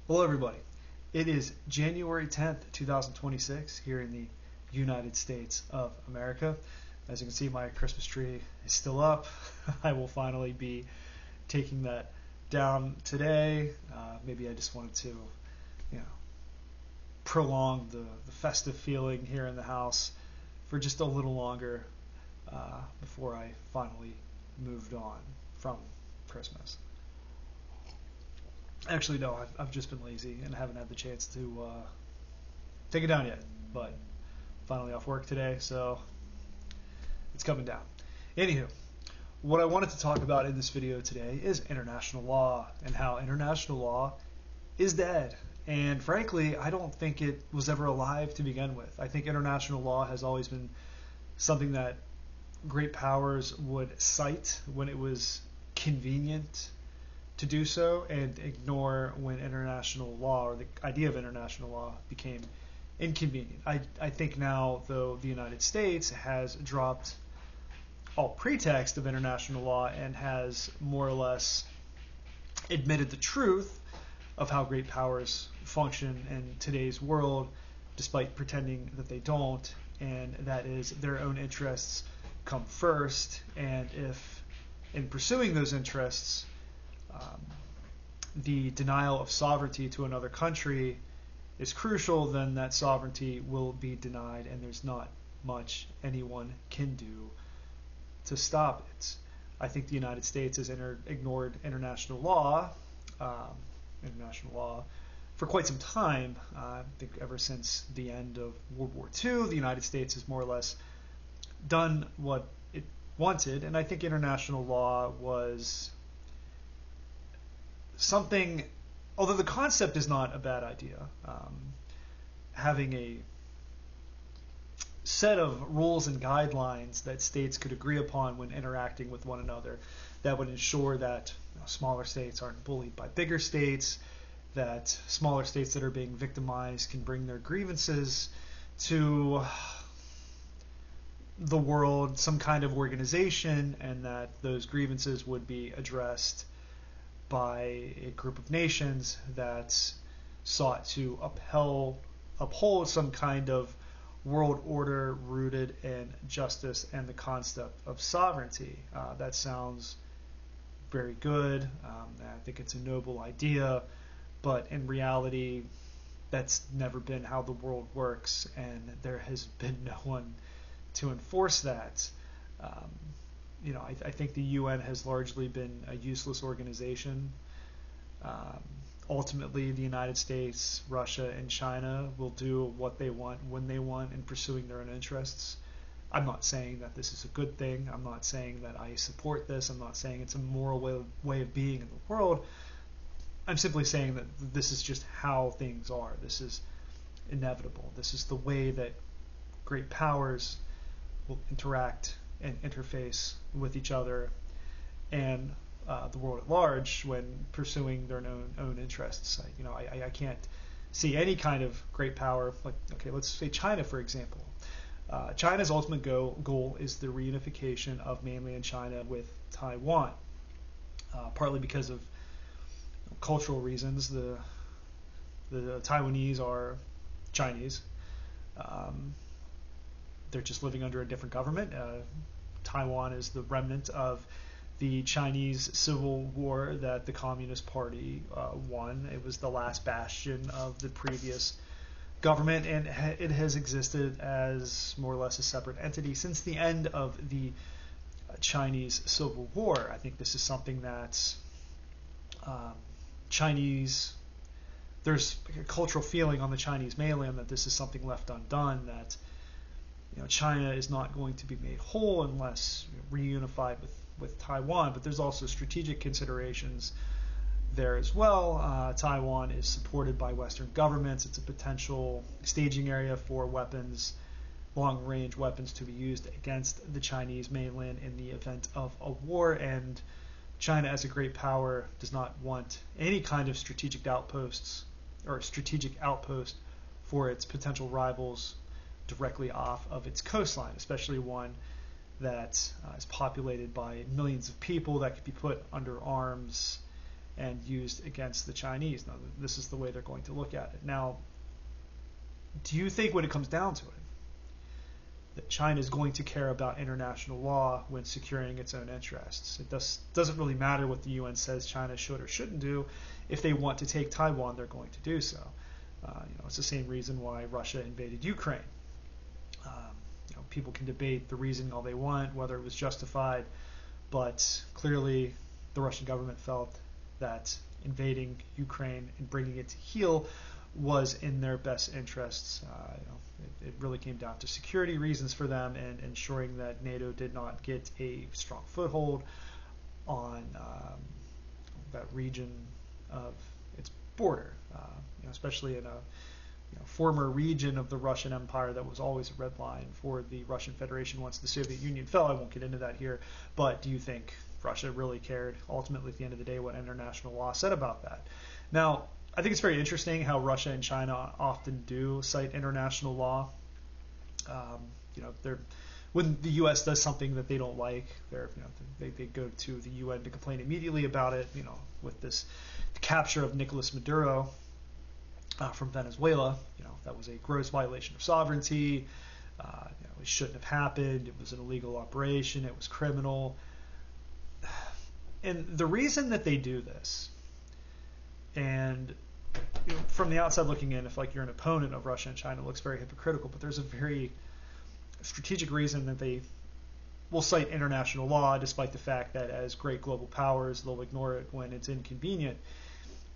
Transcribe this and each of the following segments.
Hello, everybody. It is January 10th, 2026, here in the United States of America. As you can see, my Christmas tree is still up. I will finally be taking that down today. Maybe I just wanted to, prolong the festive feeling here in the house for just a little longer before I finally moved on from Christmas. Actually, no, I've just been lazy and haven't had the chance to take it down yet. But finally off work today, so it's coming down. Anywho, what I wanted to talk about in this video today is international law and how international law is dead. And frankly, I don't think it was ever alive to begin with. I think international law has always been something that great powers would cite when it was convenient to do so, and ignore when international law, or the idea of international law, became inconvenient. I think now, though, the United States has dropped all pretext of international law and has more or less admitted the truth of how great powers function in today's world, despite pretending that they don't, and that is their own interests come first, and if in pursuing those interests the denial of sovereignty to another country is crucial, then that sovereignty will be denied, and there's not much anyone can do to stop it. I think the United States has ignored international law for quite some time. I think ever since the end of World War II, the United States has more or less done what it wanted, and I think international law was something, although the concept is not a bad idea, having a set of rules and guidelines that states could agree upon when interacting with one another that would ensure that smaller states aren't bullied by bigger states, that smaller states that are being victimized can bring their grievances to the world, some kind of organization, and that those grievances would be addressed by a group of nations that sought to uphold some kind of world order rooted in justice and the concept of sovereignty. That sounds very good. I think it's a noble idea, but in reality, that's never been how the world works, and there has been no one to enforce that. I think the UN has largely been a useless organization. Ultimately, the United States, Russia, and China will do what they want when they want in pursuing their own interests. I'm not saying that this is a good thing. I'm not saying that I support this. I'm not saying it's a moral way of being in the world. I'm simply saying that this is just how things are. This is inevitable. This is the way that great powers will interact and interface with each other and the world at large when pursuing their own interests. I can't see any kind of great power, let's say China, for example. China's ultimate goal is the reunification of mainland China with Taiwan, partly because of cultural reasons. The Taiwanese are Chinese. They're just living under a different government. Taiwan is the remnant of the Chinese Civil War that the Communist Party won. It was the last bastion of the previous government, and it has existed as more or less a separate entity since the end of the Chinese Civil War. I think this is something that there's a cultural feeling on the Chinese mainland that this is something left undone, that China is not going to be made whole unless reunified with Taiwan. But there's also strategic considerations there as well. Taiwan is supported by Western governments. It's a potential staging area for weapons, long-range weapons, to be used against the Chinese mainland in the event of a war. And China, as a great power, does not want any kind of strategic outpost for its potential rivals directly off of its coastline, especially one that is populated by millions of people that could be put under arms and used against the Chinese. Now, this is the way they're going to look at it. Now, do you think when it comes down to it, that China is going to care about international law when securing its own interests? It doesn't really matter what the UN says China should or shouldn't do. If they want to take Taiwan, they're going to do so. It's the same reason why Russia invaded Ukraine. People can debate the reasoning all they want, whether it was justified, but clearly the Russian government felt that invading Ukraine and bringing it to heel was in their best interests. It really came down to security reasons for them and ensuring that NATO did not get a strong foothold on that region of its border, especially in a former region of the Russian Empire that was always a red line for the Russian Federation once the Soviet Union fell. I won't get into that here, but do you think Russia really cared ultimately at the end of the day what international law said about that? Now, I think it's very interesting how Russia and China often do cite international law. When the U.S. does something that they don't like, they go to the UN to complain immediately about it. With this capture of Nicolas Maduro from Venezuela, that was a gross violation of sovereignty. It shouldn't have happened. It was an illegal operation. It was criminal. And the reason that they do this, and from the outside looking in, if you're an opponent of Russia and China, it looks very hypocritical, but there's a very strategic reason that they will cite international law, despite the fact that as great global powers, they'll ignore it when it's inconvenient,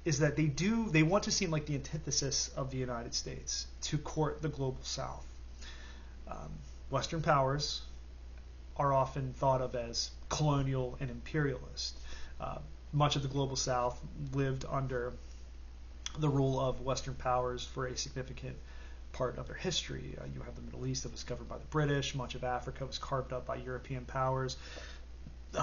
is that they want to seem like the antithesis of the United States to court the global South. Western powers are often thought of as colonial and imperialist. Much of the global South lived under the rule of Western powers for a significant part of their history. You have the Middle East that was covered by the British. Much of Africa was carved up by European powers.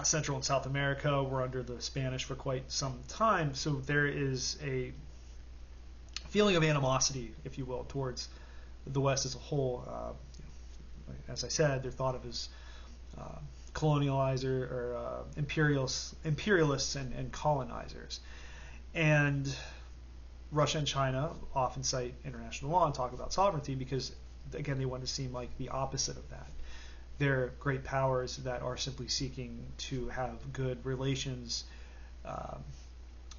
Central and South America were under the Spanish for quite some time. So there is a feeling of animosity, if you will, towards the West as a whole. As I said, they're thought of as colonializer or imperialists and colonizers. And Russia and China often cite international law and talk about sovereignty because, again, they want to seem like the opposite of that. They're great powers that are simply seeking to have good relations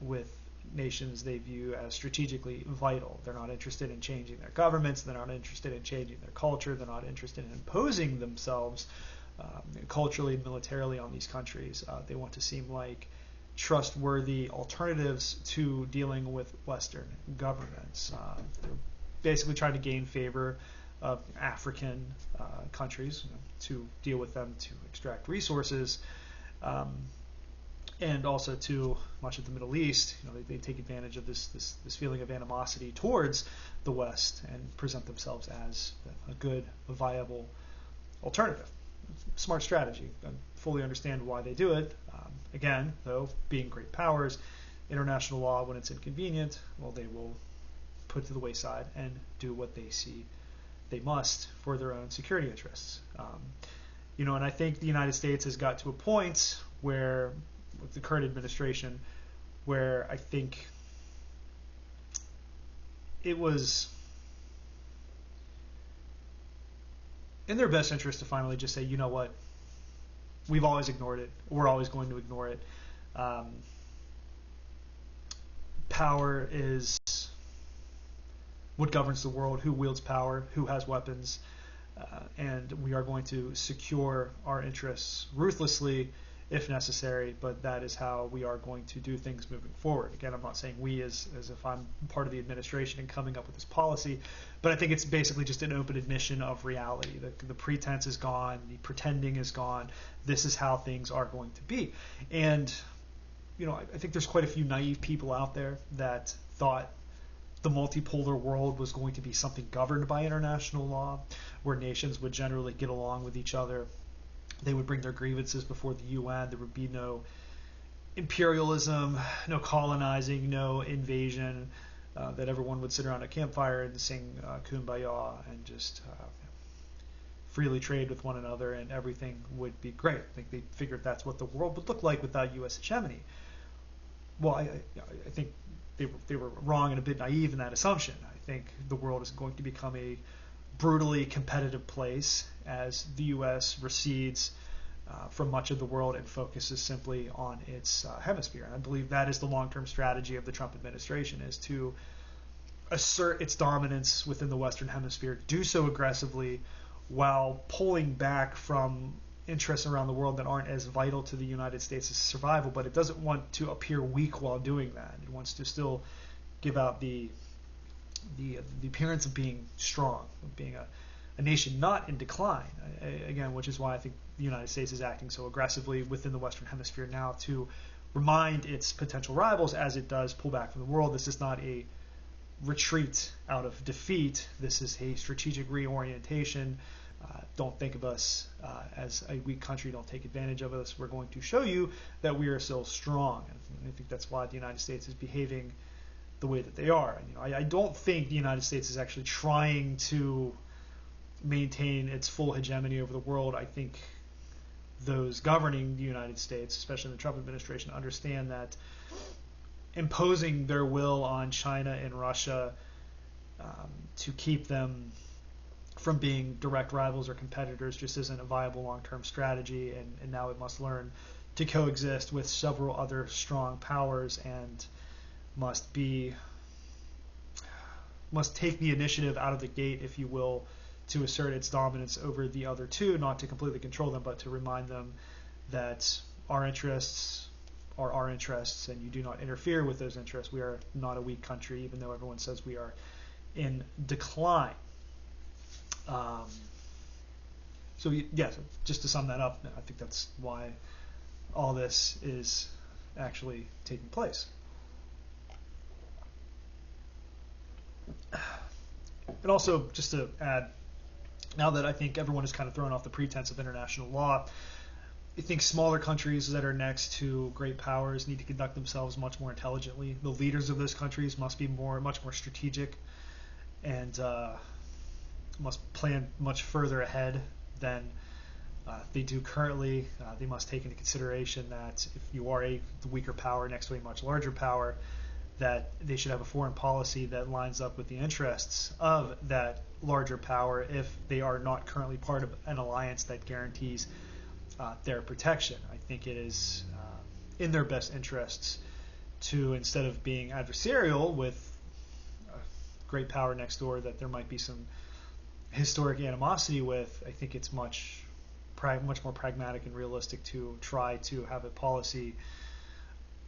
with nations they view as strategically vital. They're not interested in changing their governments. They're not interested in changing their culture. They're not interested in imposing themselves culturally and militarily on these countries. They want to seem like trustworthy alternatives to dealing with Western governments. They're basically trying to gain favor of African countries to deal with them to extract resources, and also to much of the Middle East. They take advantage of this feeling of animosity towards the West and present themselves as a good, viable alternative. Smart strategy. I fully understand why they do it. Again, though, being great powers, international law, when it's inconvenient, well, they will put to the wayside and do what they see they must for their own security interests. And I think the United States has got to a point where, with the current administration, where I think it was in their best interest to finally just say, you know what, we've always ignored it. We're always going to ignore it. Power is what governs the world, who wields power, who has weapons, and we are going to secure our interests ruthlessly if necessary, but that is how we are going to do things moving forward. Again, I'm not saying we as if I'm part of the administration and coming up with this policy, but I think it's basically just an open admission of reality. The pretense is gone, the pretending is gone. This is how things are going to be. And, I think there's quite a few naive people out there that thought the multipolar world was going to be something governed by international law, where nations would generally get along with each other. They would bring their grievances before the UN. There would be no imperialism, no colonizing, no invasion, that everyone would sit around a campfire and sing Kumbaya and just freely trade with one another and everything would be great. I think they figured that's what the world would look like without U.S. hegemony. well, I think they were wrong and a bit naive in that assumption. I think the world is going to become a brutally competitive place as the U.S. recedes from much of the world and focuses simply on its hemisphere. And I believe that is the long-term strategy of the Trump administration, is to assert its dominance within the Western Hemisphere, do so aggressively while pulling back from interests around the world that aren't as vital to the United States' survival, but it doesn't want to appear weak while doing that. It wants to still give out the appearance of being strong, of being a nation not in decline. Again, which is why I think the United States is acting so aggressively within the Western Hemisphere now to remind its potential rivals as it does pull back from the world. This is not a retreat out of defeat. This is a strategic reorientation. Don't think of us as a weak country. Don't take advantage of us. We're going to show you that we are still strong. And I think that's why the United States is behaving the way that they are. And, I don't think the United States is actually trying to maintain its full hegemony over the world. I think those governing the United States, especially the Trump administration, understand that imposing their will on China and Russia to keep them from being direct rivals or competitors just isn't a viable long-term strategy, and now it must learn to coexist with several other strong powers and must take the initiative out of the gate, if you will, to assert its dominance over the other two, not to completely control them, but to remind them that our interests are our interests, and you do not interfere with those interests. We are not a weak country, even though everyone says we are in decline. So just to sum that up, I think that's why all this is actually taking place. And also, just to add, now that I think everyone is kind of thrown off the pretense of international law, I think smaller countries that are next to great powers need to conduct themselves much more intelligently. The leaders of those countries must be much more strategic, and must plan much further ahead than they do currently. They must take into consideration that if you are the weaker power next to a much larger power, that they should have a foreign policy that lines up with the interests of that larger power if they are not currently part of an alliance that guarantees their protection. I think it is in their best interests to, instead of being adversarial with a great power next door that there might be some historic animosity with, I think it's much more pragmatic and realistic to try to have a policy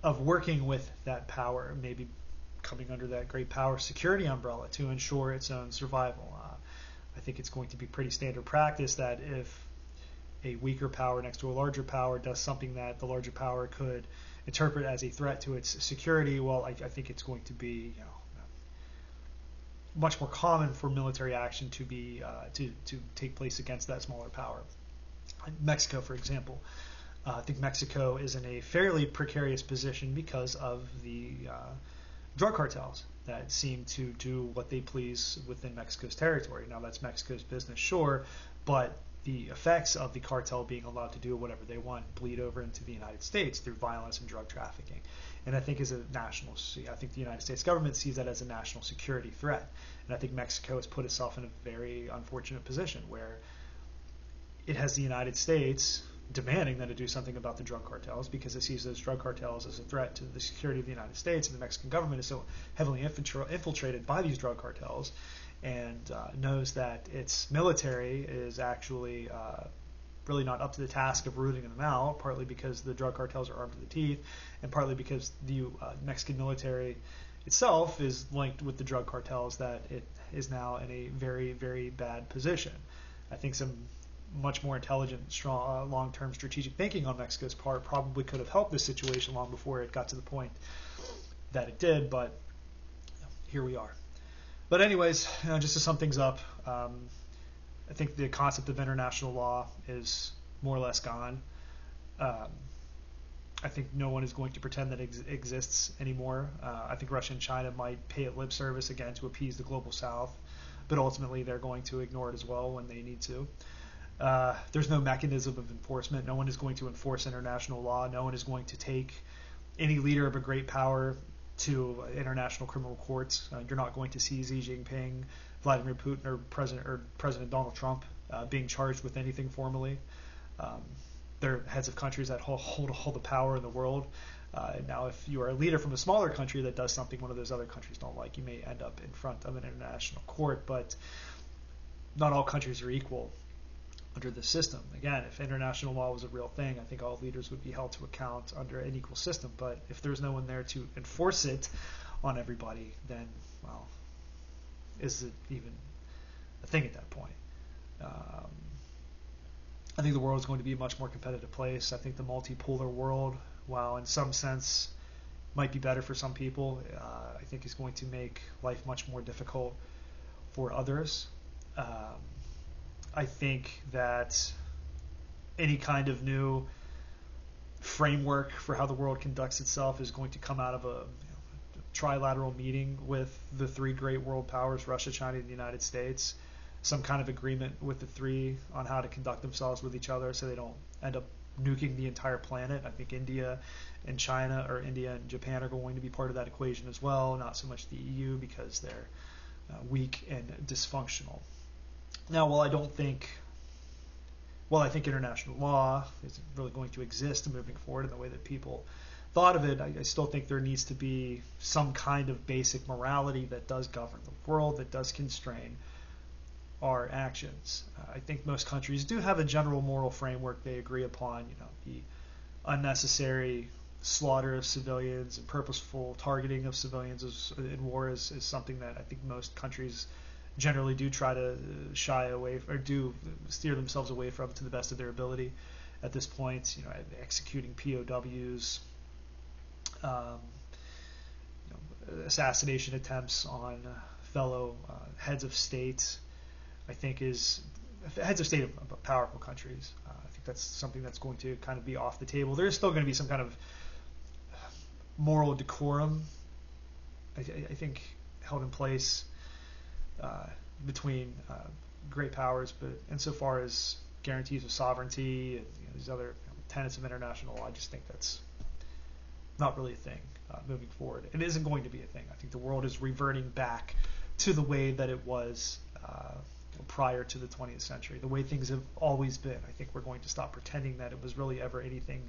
of working with that power, maybe coming under that great power security umbrella to ensure its own survival. I think it's going to be pretty standard practice that if a weaker power next to a larger power does something that the larger power could interpret as a threat to its security, well, I think it's going to be much more common for military action to be to take place against that smaller power. Mexico, for example. I think Mexico is in a fairly precarious position because of the drug cartels that seem to do what they please within Mexico's territory. Now, that's Mexico's business, sure, but the effects of the cartel being allowed to do whatever they want bleed over into the United States through violence and drug trafficking. And I think I think the United States government sees that as a national security threat. And I think Mexico has put itself in a very unfortunate position where it has the United States demanding that it do something about the drug cartels because it sees those drug cartels as a threat to the security of the United States, and the Mexican government is so heavily infiltrated by these drug cartels and knows that its military is actually really not up to the task of rooting them out, partly because the drug cartels are armed to the teeth, and partly because the Mexican military itself is linked with the drug cartels, that it is now in a very, very bad position. I think some much more intelligent, strong, long-term strategic thinking on Mexico's part probably could have helped this situation long before it got to the point that it did, but here we are. But anyways, just to sum things up, I think the concept of international law is more or less gone. I think no one is going to pretend that it exists anymore. I think Russia and China might pay it lip service again to appease the global south, but ultimately they're going to ignore it as well when they need to. There's no mechanism of enforcement. No one is going to enforce international law. No one is going to take any leader of a great power to international criminal courts. You're not going to see Xi Jinping, Vladimir Putin, or President Donald Trump being charged with anything formally. They're heads of countries that hold all the power in the world. Now, if you are a leader from a smaller country that does something one of those other countries don't like, you may end up in front of an international court, but not all countries are equal under the system. Again, if international law was a real thing, I think all leaders would be held to account under an equal system. But if there's no one there to enforce it on everybody, then, well, is it even a thing at that point? I think the world is going to be a much more competitive place. I think the multipolar world, while in some sense might be better for some people, I think is going to make life much more difficult for others. I think that any kind of new framework for how the world conducts itself is going to come out of a trilateral meeting with the three great world powers, Russia, China, and the United States. Some kind of agreement with the three on how to conduct themselves with each other so they don't end up nuking the entire planet. I think India and Japan are going to be part of that equation as well, not so much the EU because they're weak and dysfunctional. Now, while I think international law isn't really going to exist moving forward in the way that people thought of it, I still think there needs to be some kind of basic morality that does govern the world, that does constrain our actions. I think most countries do have a general moral framework they agree upon. The unnecessary slaughter of civilians and purposeful targeting of civilians in war is something that I think most countries generally do try to shy away or do steer themselves away from to the best of their ability at this point. Executing POWs, assassination attempts on fellow heads of state, I think is heads of state of powerful countries. I think that's something that's going to kind of be off the table. There's still going to be some kind of moral decorum, I think, held in place between great powers, but insofar as guarantees of sovereignty and these other tenets of international law, I just think that's not really a thing moving forward. It isn't going to be a thing. I think the world is reverting back to the way that it was prior to the 20th century, the way things have always been. I think we're going to stop pretending that it was really ever anything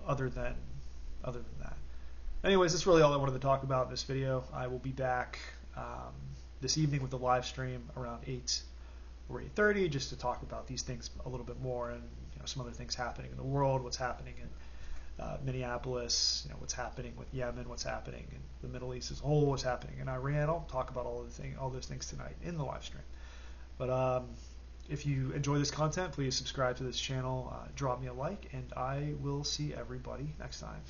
other than that. Anyways, that's really all I wanted to talk about in this video. I will be back this evening with a live stream around 8 or 8:30 just to talk about these things a little bit more and some other things happening in the world, what's happening in Minneapolis, what's happening with Yemen, what's happening in the Middle East as a whole, what's happening in Iran. I'll talk about all those things tonight in the live stream. But if you enjoy this content, please subscribe to this channel, drop me a like, and I will see everybody next time.